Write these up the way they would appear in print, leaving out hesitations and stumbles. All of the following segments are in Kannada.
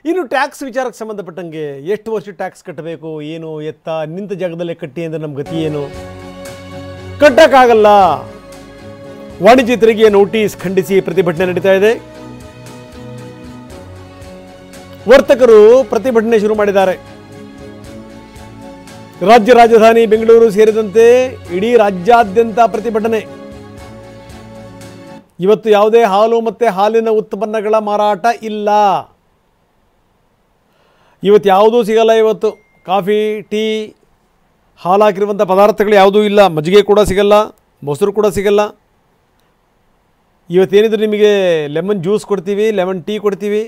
ಇನ್ನು ಟ್ಯಾಕ್ಸ್ ವಿಚಾರಕ್ಕೆ ಸಂಬಂಧಪಟ್ಟಂಗೆ ಎಷ್ಟು ವರ್ಷ ಟ್ಯಾಕ್ಸ್ ಕಟ್ಟಬೇಕು, ಏನು ಎತ್ತ, ನಿಂತ ಜಾಗದಲ್ಲೇ ಕಟ್ಟಿ ಅಂದರೆ ನಮ್ಮ ಗತಿ ಏನು? ಕಟ್ಟಕ್ಕಾಗಲ್ಲ. ವಾಣಿಜ್ಯ ತೆರಿಗೆ ನೋಟಿಸ್ ಖಂಡಿಸಿ ಪ್ರತಿಭಟನೆ ನಡೀತಾ ಇದೆ. ವರ್ತಕರು ಪ್ರತಿಭಟನೆ ಶುರು ಮಾಡಿದ್ದಾರೆ. ರಾಜ್ಯ ರಾಜಧಾನಿ ಬೆಂಗಳೂರು ಸೇರಿದಂತೆ ಇಡೀ ರಾಜ್ಯಾದ್ಯಂತ ಪ್ರತಿಭಟನೆ. ಇವತ್ತು ಯಾವುದೇ ಹಾಲು ಮತ್ತು ಹಾಲಿನ ಉತ್ಪನ್ನಗಳ ಮಾರಾಟ ಇಲ್ಲ. ಇವತ್ತು ಯಾವುದೂ ಸಿಗಲ್ಲ. ಇವತ್ತು ಕಾಫಿ, ಟೀ, ಹಾಲು ಹಾಕಿರುವಂಥ ಪದಾರ್ಥಗಳು ಯಾವುದೂ ಇಲ್ಲ. ಮಜ್ಜಿಗೆ ಕೂಡ ಸಿಗಲ್ಲ, ಮೊಸರು ಕೂಡ ಸಿಗಲ್ಲ. ಇವತ್ತೇನಿದ್ರು ನಿಮಗೆ ಲೆಮನ್ ಜ್ಯೂಸ್ ಕೊಡ್ತೀವಿ, ಲೆಮನ್ ಟೀ ಕೊಡ್ತೀವಿ,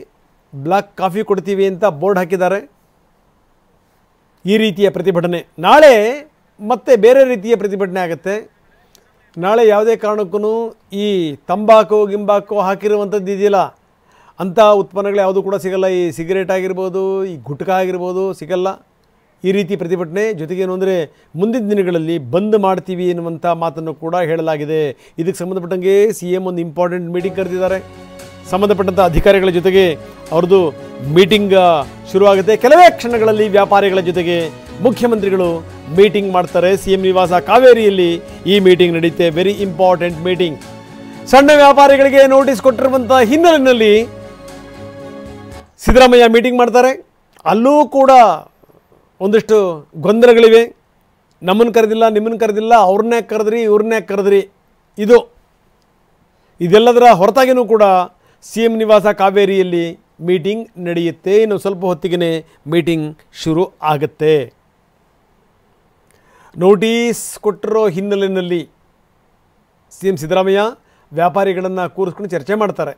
ಬ್ಲ್ಯಾಕ್ ಕಾಫಿ ಕೊಡ್ತೀವಿ ಅಂತ ಬೋರ್ಡ್ ಹಾಕಿದ್ದಾರೆ. ಈ ರೀತಿಯ ಪ್ರತಿಭಟನೆ. ನಾಳೆ ಮತ್ತೆ ಬೇರೆ ರೀತಿಯ ಪ್ರತಿಭಟನೆ ಆಗುತ್ತೆ. ನಾಳೆ ಯಾವುದೇ ಕಾರಣಕ್ಕೂ ಈ ತಂಬಾಕು ಗಿಂಬಾಕು ಹಾಕಿರುವಂಥದ್ದು ಇದೆಯಲ್ಲ, ಅಂಥ ಉತ್ಪನ್ನಗಳು ಯಾವುದೂ ಕೂಡ ಸಿಗಲ್ಲ. ಈ ಸಿಗರೇಟ್ ಆಗಿರ್ಬೋದು, ಈ ಗುಟ್ಕಾ ಆಗಿರ್ಬೋದು ಸಿಗಲ್ಲ. ಈ ರೀತಿ ಪ್ರತಿಭಟನೆ. ಜೊತೆಗೇನು ಅಂದರೆ ಮುಂದಿನ ದಿನಗಳಲ್ಲಿ ಬಂದ್ ಮಾಡ್ತೀವಿ ಎನ್ನುವಂಥ ಮಾತನ್ನು ಕೂಡ ಹೇಳಲಾಗಿದೆ. ಇದಕ್ಕೆ ಸಂಬಂಧಪಟ್ಟಂಗೆ CM ಒಂದು ಇಂಪಾರ್ಟೆಂಟ್ ಮೀಟಿಂಗ್ ಕರೆದಿದ್ದಾರೆ. ಸಂಬಂಧಪಟ್ಟಂಥ ಅಧಿಕಾರಿಗಳ ಜೊತೆಗೆ ಅವ್ರದ್ದು ಮೀಟಿಂಗ್ ಶುರುವಾಗುತ್ತೆ. ಕೆಲವೇ ಕ್ಷಣಗಳಲ್ಲಿ ವ್ಯಾಪಾರಿಗಳ ಜೊತೆಗೆ ಮುಖ್ಯಮಂತ್ರಿಗಳು ಮೀಟಿಂಗ್ ಮಾಡ್ತಾರೆ. CM ನಿವಾಸ ಕಾವೇರಿಯಲ್ಲಿ ಈ ಮೀಟಿಂಗ್ ನಡೆಯುತ್ತೆ. Very important meeting. ಸಣ್ಣ ವ್ಯಾಪಾರಿಗಳಿಗೆ ನೋಟಿಸ್ ಕೊಟ್ಟಿರುವಂಥ ಹಿನ್ನೆಲೆಯಲ್ಲಿ ಸಿದ್ದರಾಮಯ್ಯ ಮೀಟಿಂಗ್ ಮಾಡ್ತಾರೆ. ಅಲ್ಲೂ ಕೂಡ ಒಂದಿಷ್ಟು ಗೊಂದಲಗಳಿವೆ. ನಮ್ಮನ್ನು ಕರೆದಿಲ್ಲ, ನಿಮ್ಮನ್ನು ಕರೆದಿಲ್ಲ, ಅವ್ರನ್ನೇ ಕರೆದ್ರಿ, ಇವ್ರನ್ನೇ ಕರೆದ್ರಿ. ಇದೆಲ್ಲದರ ಹೊರತಾಗಿಯೂ ಕೂಡ CM ನಿವಾಸ ಕಾವೇರಿಯಲ್ಲಿ ಮೀಟಿಂಗ್ ನಡೆಯುತ್ತೆ. ಇನ್ನು ಸ್ವಲ್ಪ ಹೊತ್ತಿಗೆ ಮೀಟಿಂಗ್ ಶುರು ಆಗುತ್ತೆ. ನೋಟಿಸ್ ಕೊಟ್ಟಿರೋ ಹಿನ್ನೆಲೆಯಲ್ಲಿ CM ಸಿದ್ದರಾಮಯ್ಯ ವ್ಯಾಪಾರಿಗಳನ್ನು ಕೂರಿಸ್ಕೊಂಡು ಚರ್ಚೆ ಮಾಡ್ತಾರೆ.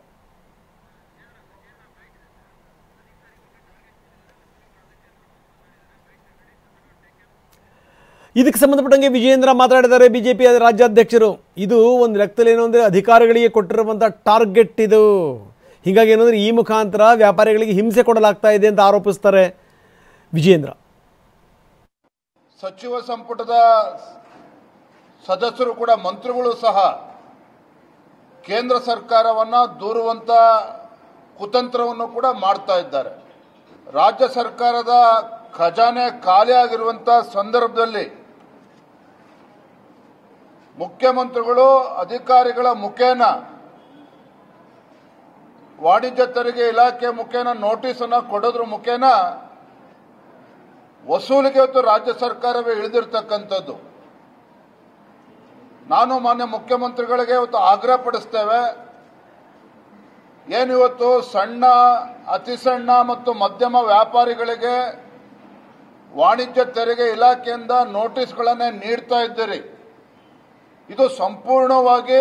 ಇದಕ್ಕೆ ಸಂಬಂಧಪಟ್ಟಂಗೆ ವಿಜಯೇಂದ್ರ ಮಾತಾಡಿದ್ದಾರೆ, BJP ರಾಜ್ಯಾಧ್ಯಕ್ಷರು. ಇದು ಒಂದು ಲೆಕ್ಕದಲ್ಲಿ ಏನು ಅಂದರೆ ಅಧಿಕಾರಿಗಳಿಗೆ ಕೊಟ್ಟಿರುವಂಥ ಟಾರ್ಗೆಟ್ ಇದು. ಹೀಗಾಗಿ ಏನಂದರೆ ಈ ಮುಖಾಂತರ ವ್ಯಾಪಾರಿಗಳಿಗೆ ಹಿಂಸೆ ಕೊಡಲಾಗ್ತಾ ಇದೆ ಅಂತ ಆರೋಪಿಸ್ತಾರೆ ವಿಜಯೇಂದ್ರ. ಸಚಿವ ಸಂಪುಟದ ಸದಸ್ಯರು ಕೂಡ, ಮಂತ್ರಿಗಳು ಸಹ ಕೇಂದ್ರ ಸರ್ಕಾರವನ್ನು ದೂರುವಂತ ಕುತಂತ್ರವನ್ನು ಕೂಡ ಮಾಡ್ತಾ ಇದ್ದಾರೆ. ರಾಜ್ಯ ಸರ್ಕಾರದ ಖಜಾನೆ ಖಾಲಿ ಆಗಿರುವಂತ ಸಂದರ್ಭದಲ್ಲಿ ಮುಖ್ಯಮಂತ್ರಿಗಳು ಅಧಿಕಾರಿಗಳ ಮುಖೇನ, ವಾಣಿಜ್ಯ ತೆರಿಗೆ ಇಲಾಖೆ ಮುಖೇನ ನೋಟಿಸ್ ಅನ್ನು ಕೊಡೋದ್ರ ಮುಖೇನ ವಸೂಲಿಗೆ ಇವತ್ತು ರಾಜ್ಯ ಸರ್ಕಾರವೇ ಇಳಿದಿರ್ತಕ್ಕಂಥದ್ದು. ನಾನು ಮಾನ್ಯ ಮುಖ್ಯಮಂತ್ರಿಗಳಿಗೆ ಇವತ್ತು ಆಗ್ರಹ ಪಡಿಸ್ತೇವೆ. ಏನಿವತ್ತು ಸಣ್ಣ, ಅತಿ ಸಣ್ಣ ಮತ್ತು ಮಧ್ಯಮ ವ್ಯಾಪಾರಿಗಳಿಗೆ ವಾಣಿಜ್ಯ ತೆರಿಗೆ ಇಲಾಖೆಯಿಂದ ನೋಟಿಸ್ಗಳನ್ನೇ ನೀಡ್ತಾ ಇದ್ದೀರಿ, ಇದು ಸಂಪೂರ್ಣವಾಗಿ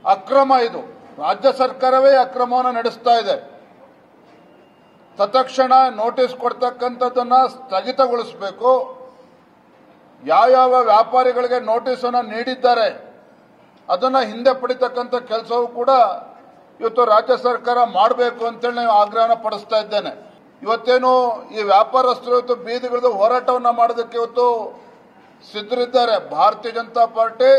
ಅಕ್ರಮ. ಇದು ರಾಜ್ಯ ಸರ್ಕಾರವೇ ಅಕ್ರಮವನ್ನು ನಡೆಸ್ತಾ ಇದೆ. ತತ್ಕ್ಷಣ ನೋಟಿಸ್ ಕೊಡ್ತಕ್ಕಂಥದ್ದನ್ನ ಸ್ಥಗಿತಗೊಳಿಸಬೇಕು. ಯಾವ ವ್ಯಾಪಾರಿಗಳಿಗೆ ನೋಟಿಸ್ ಅನ್ನು ನೀಡಿದ್ದಾರೆ ಅದನ್ನ ಹಿಂದೆ ಪಡಿತಕ್ಕಂಥ ಕೆಲಸವೂ ಕೂಡ ಇವತ್ತು ರಾಜ್ಯ ಸರ್ಕಾರ ಮಾಡಬೇಕು ಅಂತೇಳಿ ನಾನು ಆಗ್ರಹನ ಪಡಿಸ್ತಾ ಇದ್ದೇನೆ. ಇವತ್ತೇನು ಈ ವ್ಯಾಪಾರಸ್ಥರು ಇವತ್ತು ಬೀದಿಗಿಳಿದು ಹೋರಾಟವನ್ನ ಮಾಡೋದಕ್ಕೆ ಇವತ್ತು ಸಿದ್ಧರಿದ್ದಾರೆ. ಭಾರತೀಯ ಜನತಾ ಪಾರ್ಟಿ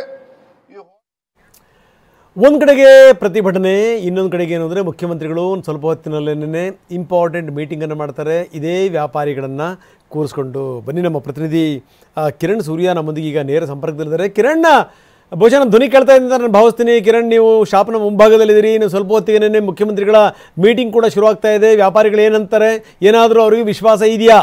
ಒಂದು ಕಡೆಗೆ ಪ್ರತಿಭಟನೆ, ಇನ್ನೊಂದು ಕಡೆಗೆ ಏನು ಅಂದರೆ ಮುಖ್ಯಮಂತ್ರಿಗಳು ಒಂದು ಸ್ವಲ್ಪ ಹೊತ್ತಿನಲ್ಲೇನೆ ಇಂಪಾರ್ಟೆಂಟ್ ಮೀಟಿಂಗನ್ನು ಮಾಡ್ತಾರೆ ಇದೇ ವ್ಯಾಪಾರಿಗಳನ್ನು ಕೂರಿಸ್ಕೊಂಡು. ಬನ್ನಿ, ನಮ್ಮ ಪ್ರತಿನಿಧಿ ಕಿರಣ್ ಸೂರ್ಯ ನಮ್ಮೊಂದಿಗೆ ಈಗ ನೇರ ಸಂಪರ್ಕದಲ್ಲಿದ್ದಾರೆ. ಕಿರಣ್, ಬಹುಶಃ ನಾನು ಧ್ವನಿ ಕೇಳ್ತಾ ಇದ್ದೀನಿ ನಾನು ಭಾವಿಸ್ತೀನಿ. ಕಿರಣ್, ನೀವು ಶಾಪ್ನ ಮುಂಭಾಗದಲ್ಲಿದ್ದೀರಿ. ಇನ್ನು ಸ್ವಲ್ಪ ಹೊತ್ತಿಗೆ ಮುಖ್ಯಮಂತ್ರಿಗಳ ಮೀಟಿಂಗ್ ಕೂಡ ಶುರುವಾಗ್ತಾ ಇದೆ. ವ್ಯಾಪಾರಿಗಳು ಏನಂತಾರೆ, ಏನಾದರೂ ಅವರಿಗೆ ವಿಶ್ವಾಸ ಇದೆಯಾ?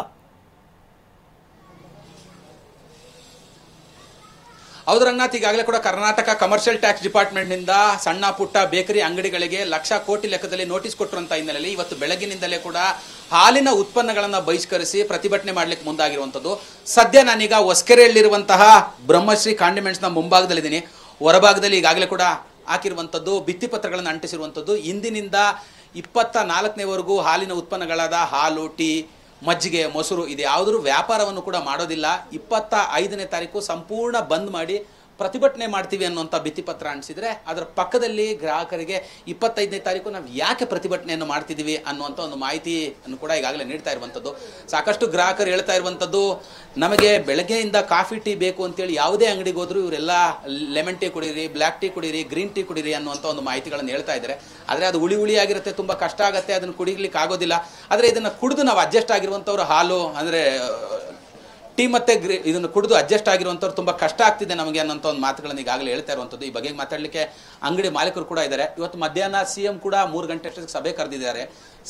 ಹೌದು ರಂಗನಾಥ್, ಈಗಾಗಲೇ ಕೂಡ ಕರ್ನಾಟಕ ಕಮರ್ಷಿಯಲ್ ಟ್ಯಾಕ್ಸ್ ಡಿಪಾರ್ಟ್ಮೆಂಟ್ ನಿಂದ ಸಣ್ಣ ಪುಟ್ಟ ಬೇಕರಿ ಅಂಗಡಿಗಳಿಗೆ ಲಕ್ಷ ಕೋಟಿ ಲೆಕ್ಕದಲ್ಲಿ ನೋಟಿಸ್ ಕೊಟ್ಟಿರುವಂತ ಹಿನ್ನೆಲೆಯಲ್ಲಿ ಇವತ್ತು ಬೆಳಗಿನಿಂದಲೇ ಕೂಡ ಹಾಲಿನ ಉತ್ಪನ್ನಗಳನ್ನ ಬಹಿಷ್ಕರಿಸಿ ಪ್ರತಿಭಟನೆ ಮಾಡ್ಲಿಕ್ಕೆ ಮುಂದಾಗಿರುವಂತದ್ದು. ಸದ್ಯ ನಾನೀಗ ಹೊಸಕೆರೆಯಲ್ಲಿರುವಂತಹ ಬ್ರಹ್ಮಶ್ರೀ ಕಾಂಡಿಮೆಂಟ್ಸ್ ನ ಮುಂಭಾಗದಲ್ಲಿದ್ದೀನಿ. ಹೊರಭಾಗದಲ್ಲಿ ಈಗಾಗಲೇ ಕೂಡ ಹಾಕಿರುವಂತದ್ದು ಭಿತ್ತಿಪತ್ರಗಳನ್ನು ಅಂಟಿಸಿರುವಂತದ್ದು. ಇಂದಿನಿಂದ 24ನೇವರೆಗೂ ಹಾಲಿನ ಉತ್ಪನ್ನಗಳಾದ ಹಾಲು, ಟೀ, ಮಜ್ಜಿಗೆ, ಮೊಸರು ಇದು ಯಾವುದೂ ವ್ಯಾಪಾರವನ್ನು ಕೂಡ ಮಾಡೋದಿಲ್ಲ. 25ನೇ ತಾರೀಕು ಸಂಪೂರ್ಣ ಬಂದ್ ಮಾಡಿ ಪ್ರತಿಭಟನೆ ಮಾಡ್ತೀವಿ ಅನ್ನುವಂಥ ಭಿತ್ತಿಪತ್ರ ಅಂಟಿಸಿದ್ರೆ ಅದರ ಪಕ್ಕದಲ್ಲಿ ಗ್ರಾಹಕರಿಗೆ 25ನೇ ತಾರೀಕು ನಾವು ಯಾಕೆ ಪ್ರತಿಭಟನೆಯನ್ನು ಮಾಡ್ತಿದ್ದೀವಿ ಅನ್ನುವಂಥ ಒಂದು ಮಾಹಿತಿಯನ್ನು ಕೂಡ ಈಗಾಗಲೇ ನೀಡ್ತಾ ಇರುವಂಥದ್ದು. ಸಾಕಷ್ಟು ಗ್ರಾಹಕರು ಹೇಳ್ತಾ ಇರುವಂಥದ್ದು, ನಮಗೆ ಬೆಳಗ್ಗೆಯಿಂದ ಕಾಫಿ ಟೀ ಬೇಕು ಅಂತೇಳಿ ಯಾವುದೇ ಅಂಗಡಿಗೆ ಹೋದ್ರು ಇವರೆಲ್ಲ ಲೆಮನ್ ಟೀ ಕುಡೀರಿ, ಬ್ಲ್ಯಾಕ್ ಟೀ ಕುಡೀರಿ, ಗ್ರೀನ್ ಟೀ ಕುಡೀರಿ ಅನ್ನುವಂಥ ಒಂದು ಮಾಹಿತಿಗಳನ್ನು ಹೇಳ್ತಾ ಇದ್ದಾರೆ. ಆದರೆ ಅದು ಹುಳಿ ಆಗಿರುತ್ತೆ, ತುಂಬ ಕಷ್ಟ ಆಗುತ್ತೆ, ಅದನ್ನು ಕುಡಿಲಿಕ್ಕೆ ಆಗೋದಿಲ್ಲ. ಆದರೆ ಇದನ್ನು ಕುಡಿದು ನಾವು ಅಡ್ಜಸ್ಟ್ ಆಗಿರುವಂಥವ್ರು ಹಾಲು ಅಂದರೆ ಟೀ ಮತ್ತು ಇದನ್ನು ಕುಡಿದು ಅಡ್ಜಸ್ಟ್ ಆಗಿರುವಂಥವ್ರು ತುಂಬ ಕಷ್ಟ ಆಗ್ತಿದೆ ನಮಗೆ ಅನ್ನೋಂಥ ಒಂದು ಮಾತುಗಳನ್ನು ಈಗಾಗಲೇ ಹೇಳ್ತಾ ಇರುವಂಥದ್ದು. ಈ ಬಗ್ಗೆ ಮಾತಾಡಲಿಕ್ಕೆ ಅಂಗಡಿ ಮಾಲೀಕರು ಕೂಡ ಇದ್ದಾರೆ. ಇವತ್ತು ಮಧ್ಯಾಹ್ನ CM ಕೂಡ 3 ಗಂಟೆ ಅಷ್ಟೊತ್ತಿಗೆ ಸಭೆ ಕರೆದಿದ್ದಾರೆ.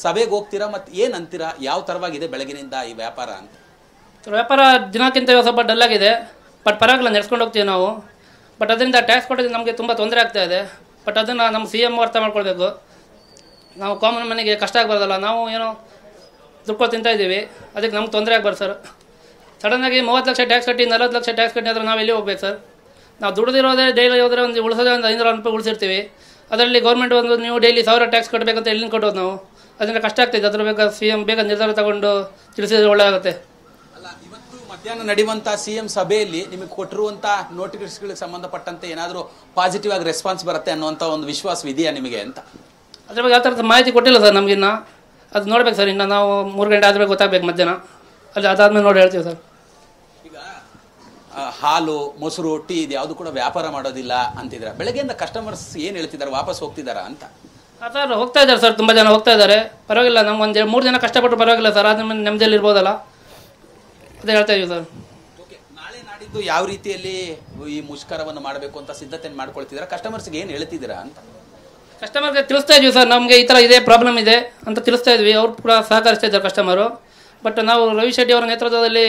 ಸಭೆಗೆ ಹೋಗ್ತೀರಾ ಮತ್ತು ಏನು ಅಂತೀರಾ? ಯಾವ ಥರವಾಗಿದೆ ಬೆಳಗಿನಿಂದ ಈ ವ್ಯಾಪಾರ ಅಂತ? ವ್ಯಾಪಾರ ದಿನಕ್ಕಿಂತ ಸ್ವಲ್ಪ ಡಲ್ ಆಗಿದೆ, ಬಟ್ ಪರವಾಗಿಲ್ಲ ನಡೆಸ್ಕೊಂಡು ಹೋಗ್ತೀವಿ ನಾವು. ಬಟ್ ಅದರಿಂದ ಟ್ಯಾಕ್ಸ್ ಕೊಡೋದು ನಮಗೆ ತುಂಬ ತೊಂದರೆ ಆಗ್ತಾ ಇದೆ. ಬಟ್ ಅದನ್ನು ನಮ್ಮ CM ಅರ್ಥ ಮಾಡ್ಕೊಳ್ಬೇಕು. ನಾವು ಕಾಮನ್ ಮನೆಗೆ ಕಷ್ಟ ಆಗಬಾರ್ದಲ್ಲ, ನಾವು ಏನೋ ದುಡ್ಡು ತಿಂತಾ ಇದ್ದೀವಿ, ಅದಕ್ಕೆ ನಮ್ಗೆ ತೊಂದರೆ ಆಗಬಾರ್ದು ಸರ್. ಸಡನ್ನಾಗಿ 30 ಲಕ್ಷ ಟ್ಯಾಕ್ಸ್ ಕಟ್ಟಿ 40 ಲಕ್ಷ ಟ್ಯಾಕ್ಸ್ ಕಟ್ಟಿ ಆದರೆ ನಾವು ಎಲ್ಲಿ ಹೋಗ್ಬೇಕು ಸರ್? ನಾವು ದುಡಿದಿರೋದೇ ಡೈಲಿ ಹೋದರೆ ಒಂದು ಉಳಿಸೋದೇ ಒಂದು 500 ರೂಪಾಯಿ ಉಳಿಸಿರ್ತೀವಿ. ಅದರಲ್ಲಿ ಗೌರ್ಮೆಂಟ್ ಒಂದು ನೀವು ಡೈಲಿ 1000 ಟ್ಯಾಕ್ಸ್ ಕಟ್ಟಬೇಕಂತ ಎಲ್ಲಿಂದ ಕೊಟ್ಟೋದು ನಾವು? ಅದರಿಂದ ಕಷ್ಟ ಆಗ್ತಾಯಿದೆ. ಅದ್ರ ಬೇಕಾದ CM ಬೇಗ ನಿರ್ಧಾರ ತಗೊಂಡು ತಿಳಿಸಿದ್ರೆ ಒಳ್ಳೆ ಆಗುತ್ತೆ. ಅಲ್ಲ, ಇವತ್ತು ಮಧ್ಯಾಹ್ನ ನಡೆಯುವಂಥ CM ಸಭೆಯಲ್ಲಿ ನಿಮಗೆ ಕೊಟ್ಟಿರುವಂಥ ನೋಟಿಫಿಕೇಶನ್ಗಳಿಗೆ ಸಂಬಂಧಪಟ್ಟಂತೆ ಏನಾದರೂ ಪಾಸಿಟಿವ್ ಆಗಿ ರೆಸ್ಪಾನ್ಸ್ ಬರುತ್ತೆ ಅನ್ನುವಂಥ ಒಂದು ವಿಶ್ವಾಸವಿದೆಯಾ ನಿಮಗೆ ಅಂತ? ಅದ್ರ ಬಗ್ಗೆ ಯಾವ ಥರದ ಮಾಹಿತಿ ಕೊಟ್ಟಿಲ್ಲ ಸರ್ ನಮಗಿನ್ನ. ಅದು ನೋಡ್ಬೇಕು ಸರ್. ಇನ್ನು ನಾವು 3 ಗಂಟೆ ಆದ್ಮೇಲೆ ಗೊತ್ತಾಗಬೇಕು ಮಧ್ಯಾಹ್ನ. ಅಲ್ಲಿ ಅದಾದ್ಮೇಲೆ ನೋಡಿ ಹೇಳ್ತೀವಿ ಸರ್. ಈಗ ಹಾಲು, ಮೊಸರು, ಟೀ ಇದು ಯಾವುದು ಕೂಡ ವ್ಯಾಪಾರ ಮಾಡೋದಿಲ್ಲ ಅಂತಿದ್ರೆ ಬೆಳಗ್ಗೆಯಿಂದ ಕಸ್ಟಮರ್ಸ್ ಏನು ಹೇಳ್ತಿದ್ದಾರೆ, ವಾಪಸ್ ಹೋಗ್ತಿದ್ದಾರಾ ಅಂತ? ಸರ್ ಹೋಗ್ತಾ ಇದ್ದಾರೆ ಸರ್, ತುಂಬ ಜನ ಹೋಗ್ತಾ ಇದ್ದಾರೆ. ಪರವಾಗಿಲ್ಲ, ನಮ್ಗೆ ಒಂದು 3 ದಿನ ಕಷ್ಟಪಟ್ಟು ಪರವಾಗಿಲ್ಲ ಸರ್. ಆದ್ಮೇಲೆ ನೆಮ್ಮದಿಯಲ್ಲಿ ಇರ್ಬೋದಲ್ಲ, ಅದೇ ಹೇಳ್ತಾ ಇದೀವಿ ಸರ್. ಓಕೆ, ನಾಳೆ ನಾಡಿದ್ದು ಯಾವ ರೀತಿಯಲ್ಲಿ ಈ ಮುಷ್ಕರವನ್ನು ಮಾಡಬೇಕು ಅಂತ ಸಿದ್ಧತೆಯನ್ನು ಮಾಡ್ಕೊಳ್ತಿದ್ದೀರಾ? ಕಸ್ಟಮರ್ಸ್ಗೆ ಏನು ಹೇಳ್ತಿದ್ದೀರಾ ಅಂತ? ಕಸ್ಟಮರ್ಗೆ ತಿಳಿಸ್ತಾ ಇದೀವಿ ಸರ್, ನಮಗೆ ಈ ಥರ ಇದೇ ಪ್ರಾಬ್ಲಮ್ ಇದೆ ಅಂತ ತಿಳಿಸ್ತಾ ಇದ್ವಿ. ಅವ್ರು ಕೂಡ ಸಹಕರಿಸ್ತಾ ಇದ್ದಾರೆ ಕಸ್ಟಮರು. ಬಟ್ ನಾವು ರವಿ ಶೆಟ್ಟಿ ಅವರ ನೇತೃತ್ವದಲ್ಲಿ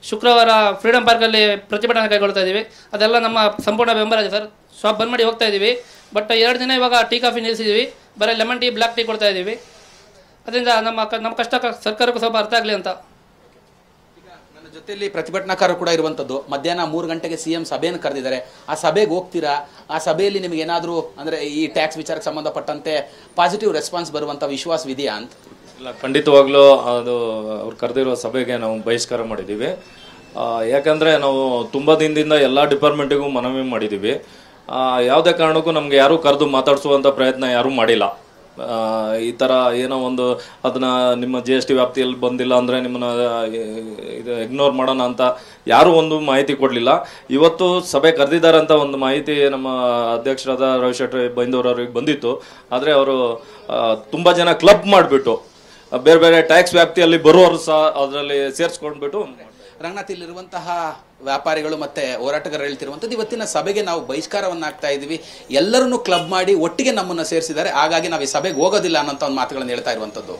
ಶುಕ್ರವಾರ ಫ್ರೀಡಮ್ ಪಾರ್ಕಲ್ಲಿ ಪ್ರತಿಭಟನೆ ಕೈಗೊಳ್ತಾ ಇದ್ದೀವಿ. ಅದೆಲ್ಲ ನಮ್ಮ ಸಂಪೂರ್ಣ ಬೆಂಬಲ ಇದೆ ಸರ್. ಶಾಪ್ ಬಂದ್ ಮಾಡಿ ಹೋಗ್ತಾ ಇದ್ದೀವಿ. ಬಟ್ 2 ದಿನ ಇವಾಗ ಟೀ ಕಾಫಿ ನಿಲ್ಲಿಸಿದ್ದೀವಿ. ಬರೀ ಲೆಮನ್ ಟೀ, ಬ್ಲ್ಯಾಕ್ ಟೀ ಕೊಡ್ತಾ ಇದ್ದೀವಿ. ಅದರಿಂದ ನಮ್ಮ ಕಷ್ಟ ಸರ್ಕಾರಕ್ಕೂ ಸ್ವಲ್ಪ ಅರ್ಥ ಆಗಲಿ ಅಂತ. ಈಗ ನನ್ನ ಜೊತೆಯಲ್ಲಿ ಪ್ರತಿಭಟನಾಕಾರರು ಕೂಡ ಇರುವಂಥದ್ದು. ಮಧ್ಯಾಹ್ನ 3 ಗಂಟೆಗೆ CM ಸಭೆಯನ್ನು ಕರೆದಿದ್ದಾರೆ. ಆ ಸಭೆಗೆ ಹೋಗ್ತೀರಾ? ಆ ಸಭೆಯಲ್ಲಿ ನಿಮಗೆ ಏನಾದರೂ ಅಂದರೆ ಈ ಟ್ಯಾಕ್ಸ್ ವಿಚಾರಕ್ಕೆ ಸಂಬಂಧಪಟ್ಟಂತೆ ಪಾಸಿಟಿವ್ ರೆಸ್ಪಾನ್ಸ್ ಬರುವಂಥ ವಿಶ್ವಾಸವಿದೆಯಾ ಅಂತ? ಇಲ್ಲ, ಖಂಡಿತವಾಗ್ಲೂ ಅದು ಅವ್ರು ಕರೆದಿರೋ ಸಭೆಗೆ ನಾವು ಬಹಿಷ್ಕಾರ ಮಾಡಿದ್ದೀವಿ. ಯಾಕಂದರೆ ನಾವು ತುಂಬ ದಿನದಿಂದ ಎಲ್ಲ ಡಿಪಾರ್ಟ್ಮೆಂಟಿಗೂ ಮನವಿ ಮಾಡಿದ್ದೀವಿ. ಯಾವುದೇ ಕಾರಣಕ್ಕೂ ನಮಗೆ ಯಾರೂ ಕರೆದು ಮಾತಾಡಿಸುವಂಥ ಪ್ರಯತ್ನ ಯಾರೂ ಮಾಡಿಲ್ಲ. ಈ ಥರ ಏನೋ ಒಂದು ಅದನ್ನು ನಿಮ್ಮ GST ವ್ಯಾಪ್ತಿಯಲ್ಲಿ ಬಂದಿಲ್ಲ ಅಂದರೆ ನಿಮ್ಮನ್ನು ಇದು ಇಗ್ನೋರ್ ಮಾಡೋಣ ಅಂತ ಯಾರೂ ಒಂದು ಮಾಹಿತಿ ಕೊಡಲಿಲ್ಲ. ಇವತ್ತು ಸಭೆ ಕರೆದಿದ್ದಾರೆ ಅಂತ ಒಂದು ಮಾಹಿತಿ ನಮ್ಮ ಅಧ್ಯಕ್ಷರಾದ ರವಿ ಶೆಟ್ಟಿ ಬೈಂದೂರವ್ರಿಗೆ ಬಂದಿತ್ತು. ಆದರೆ ಅವರು ತುಂಬ ಜನ ಕ್ಲಬ್ ಮಾಡಿಬಿಟ್ಟು ಬೇರೆ ಬೇರೆ ಟ್ಯಾಕ್ಸ್ ವ್ಯಾಪ್ತಿಯಲ್ಲಿ ಬರುವವರು ಸಹ ಅದರಲ್ಲಿ ಸೇರಿಸ್ಕೊಂಡ್ಬಿಟ್ಟು ರಂಗನಾಥ್, ಇಲ್ಲಿರುವಂತಹ ವ್ಯಾಪಾರಿಗಳು ಮತ್ತೆ ಹೋರಾಟಗಾರರು ಹೇಳ್ತಿರುವಂಥದ್ದು, ಇವತ್ತಿನ ಸಭೆಗೆ ನಾವು ಬಹಿಷ್ಕಾರವನ್ನು ಆಗ್ತಾ ಇದ್ದೀವಿ, ಎಲ್ಲರನ್ನೂ ಕ್ಲಬ್ ಮಾಡಿ ಒಟ್ಟಿಗೆ ನಮ್ಮನ್ನು ಸೇರಿಸಿದ್ದಾರೆ, ಹಾಗಾಗಿ ನಾವು ಈ ಸಭೆಗೆ ಹೋಗೋದಿಲ್ಲ ಅನ್ನೋಂಥ ಒಂದು ಮಾತುಗಳನ್ನು ಹೇಳ್ತಾ ಇರುವಂಥದ್ದು.